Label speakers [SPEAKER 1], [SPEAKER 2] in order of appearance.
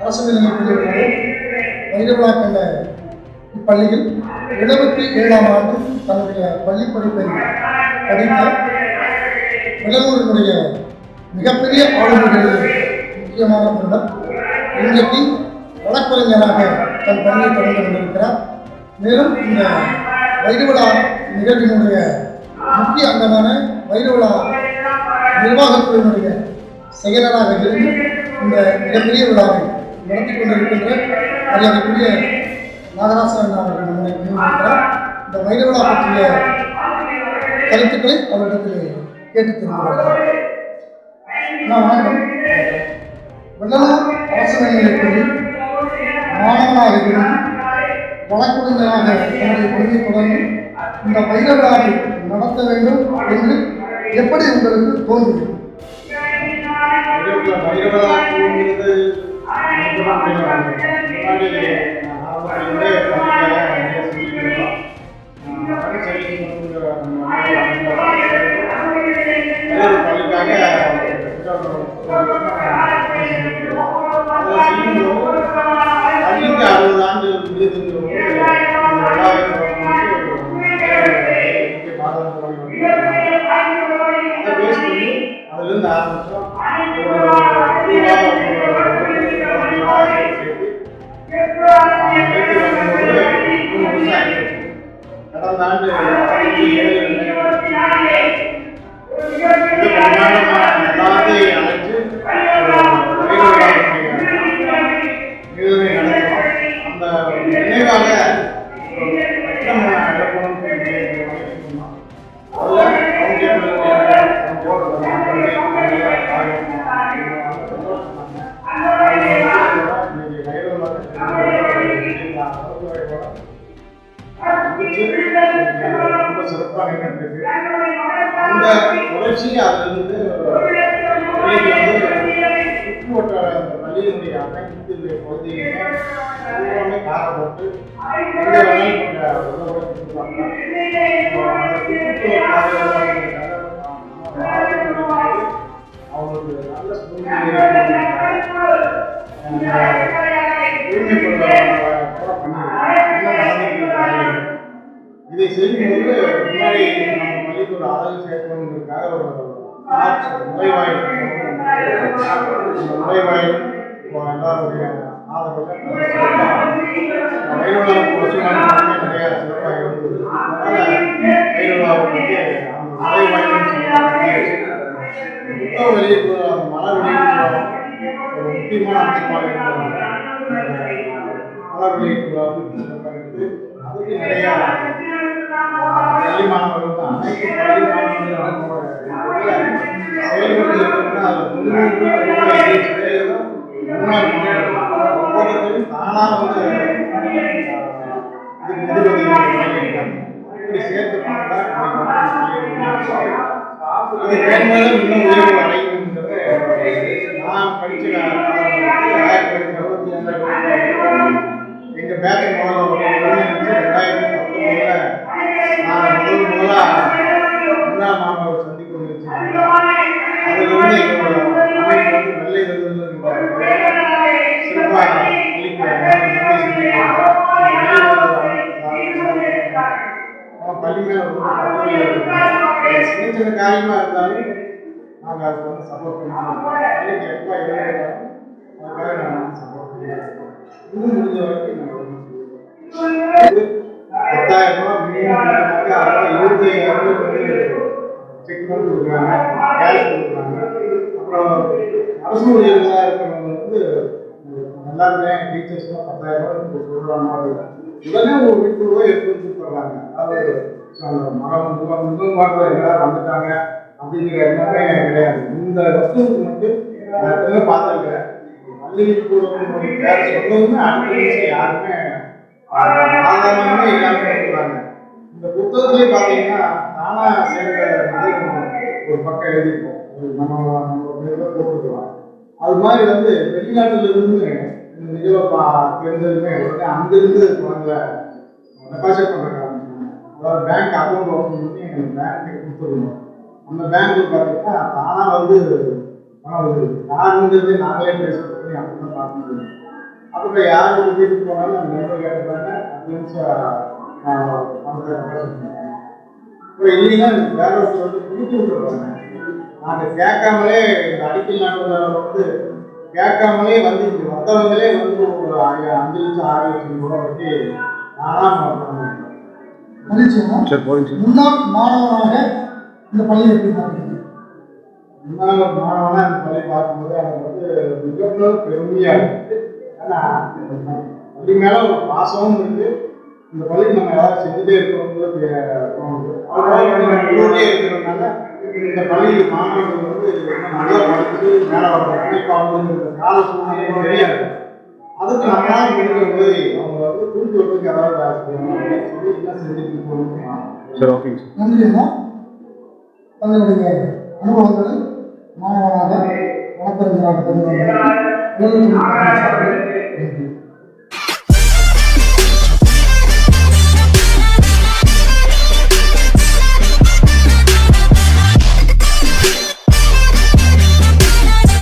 [SPEAKER 1] அரசு நிலையத்தில் வைரவிழா கண்ட இப்பள்ளியில் 77ஆம் ஆண்டு தன்னுடைய பள்ளி படிப்பை படித்த விலங்கூரினுடைய மிகப்பெரிய ஆளுமைகளில் முக்கியமான ஒருவர் இன்றைக்கு வழக்கறிஞராக தன் பணியை தொடர்ந்து கொண்டிருக்கிறார். மேலும் இந்த வைரவிழா நிகழ்வினுடைய முக்கிய அங்கமான வைரவிழா நிர்வாகக்குழுவினுடைய செயலராக இருந்து இந்த மிகப்பெரிய விழாவை நடத்தி கொண்டிருக்கின்ற மரியாதைக்குரிய நாகராசன் அவர்கள் நம்மை முன்வைக்கிறார். இந்த வைரவிழா பற்றிய கருத்துக்களை அவரிடத்தில் கேட்டு தெரிவிக்கிறார். வணக்கம். வெள்ளலூர் அரசு நிலையத்தில் மாணவனாக இருந்து வழக்கறிஞராக தன்னுடைய பணியை தொடர்ந்து இந்த வைரவிழாவை நடத்த வேண்டும் என்று எப்படி உங்களுக்கு தோன்றுகிறது?
[SPEAKER 2] கடந்த ஆண்டு எல்லாத்தையும் அழைச்சு அந்த நினைவாக ரொம்ப சிறப்பாக இருக்கு. அந்த வளர்ச்சி அதிலிருந்து பள்ளிக்கு சுற்று வட்டார அந்த பள்ளியினுடைய அனைத்து பகுதியுமே எல்லாமே காரப்பட்டு எங்க வேணாலும் அவங்களுக்கு நல்ல இதை செய்யும்போது முன்னாடி நம்ம பள்ளிக்கு ஒரு அழகு சேர்க்கணுங்கிறதுக்காக ஒரு நுழைவாயில் எல்லாருடைய ஆதரவுல வைரவிழா நிறைய சிறப்பாக இருந்தது. அதனால வைரவிழாவை வந்து அந்த நுழைவாயில் புத்தக வெளியீட்டு மலர் வெளியீட்டு ஒரு முக்கியமான அம்சமாக இருக்கிறது. மலர் வெளியீட்டு இருந்து அதுக்கு நிறைய பள்ளி மாணவர்கள் தான் அனைத்து பள்ளி மாணவர்கள் செயல்பட்டு இருக்கிறோம்னா அதில் முன்னாள் ஒவ்வொருத்தரும் தானாக வந்து இப்படி சேர்த்து இது மேன்மேலும் இன்னும் உயர்வு அடையுங்கிறது நான் படித்த 1965 எங்கள் பேட்ச் முதல்ல 2019 நான் முதலா முன்னாள் மாணவர் சந்திப்பு வச்சிருக்கேன். அதில் வந்து எங்களோட அமைப்பு வந்து வெள்ளை சிறப்பாக பள்ளி மேல சின்ன சின்ன காரியமா இருந்தாலும் நாங்கள் அதுக்கு வந்து சப்போர்ட் பண்ணுவோம். பள்ளிக்கு எப்போ இருந்தாலும் அதுக்காக நாங்கள் சப்போர்ட் பண்ணுவோம். இன்னும் முடிஞ்ச வரைக்கும் நாங்கள் 10,000 ரூபாய் மினிமம் 25,000 வந்து செக் பண்ணி கொடுக்குறாங்க, கேஷ் கொடுக்குறாங்க. அப்புறம் அரசு ஊழியர்களாக இருக்கிறவங்க வந்து எல்லாருமே டீச்சர்ஸ்லாம் 10,000 ரூபாய் சொல்கிறாங்க. உடனே ஒரு ₹100 எடுத்து தர்றாங்க. அதாவது முதல் மாதம் எல்லாரும் வந்துட்டாங்க அப்படிங்கிற எல்லாமே கிடையாது. இந்த வசூலுக்கு மட்டும் நான் பார்த்துருக்கேன். பள்ளியில் கூட பேர் சொன்னதுமே அடுத்த நிமிஷம் யாருமே ஆதாரமே இல்லாமல் கொடுக்குறாங்க. இந்த புத்தகத்திலே பார்த்தீங்கன்னா தானா சேர்ந்த ஒரு பக்கம் எழுதிப்போம், நம்ம போட்டுருக்கலாம். அது மாதிரி வந்து வெளிநாட்டிலிருந்து இந்த நிகழ்வை தெரிஞ்சதுமே உடனே அங்கிருந்து குழந்தை டெபாசிட் பண்ணுறாங்க. அதாவது பேங்க் அக்கௌண்ட் ஓப்பன் பண்ணி எங்களுக்கு பேங்க்கு கொடுத்துருந்தோம். அந்த பேங்க்கு பார்த்தீங்கன்னா தானாக வந்து பணம் வருது. யாருங்கிறது நாங்களே பேச பண்ணி அப்படிதான் பார்க்க முடியும். அப்புறம் யார் வீட்டுக்கு போனாலும் அந்த நம்பர் கேட்டுப்பாங்க அப்புறம் இல்லைன்னா வேற ஒருத்தர் வந்து கொடுத்து விட்டுருவாங்க. நாங்கள் கேட்காமலே இந்த அடிக்கல் நாட்டு கேட்காமலே வந்து இங்கே வந்தவங்களே வந்து ஒரு 5 லட்சம் 6 லட்சம் ரூபா வச்சு
[SPEAKER 1] முன்னாள் மாணவனாக இந்த பள்ளியை எப்படி பார்க்குறீங்க?
[SPEAKER 2] முன்னாள் மாணவனாக இந்த பள்ளி பார்க்கும்போது எனக்கு வந்து மிகவும் பெருமையாக இருக்குது. ஆனால் பள்ளி மேலே ஒரு பாசமும் இருக்குது. இந்த பள்ளிக்கு நம்ம ஏதாவது செஞ்சுட்டே இருக்கணுங்கிறது தோணுது. உள்ளூர்லேயே இருக்கிறதுனால இந்த பள்ளி மாணவர்கள் வந்து நல்லா படித்து மேலே வரணும். இப்போ அவங்க இந்த கால சூழ்நிலையும் தெரியாது. அதுக்கு நம்மளால முடிஞ்ச உதவி அவங்க வந்து தூக்கி விட்டுக்கு ஏதாவது சொல்லி என்ன செஞ்சுட்டு போகணும்.
[SPEAKER 3] சரி, ஓகேங்க சார்.
[SPEAKER 1] நன்றிம்மா. தங்களுடைய அனுபவங்களை மாணவனாக வழக்கறிஞராக தெரிந்து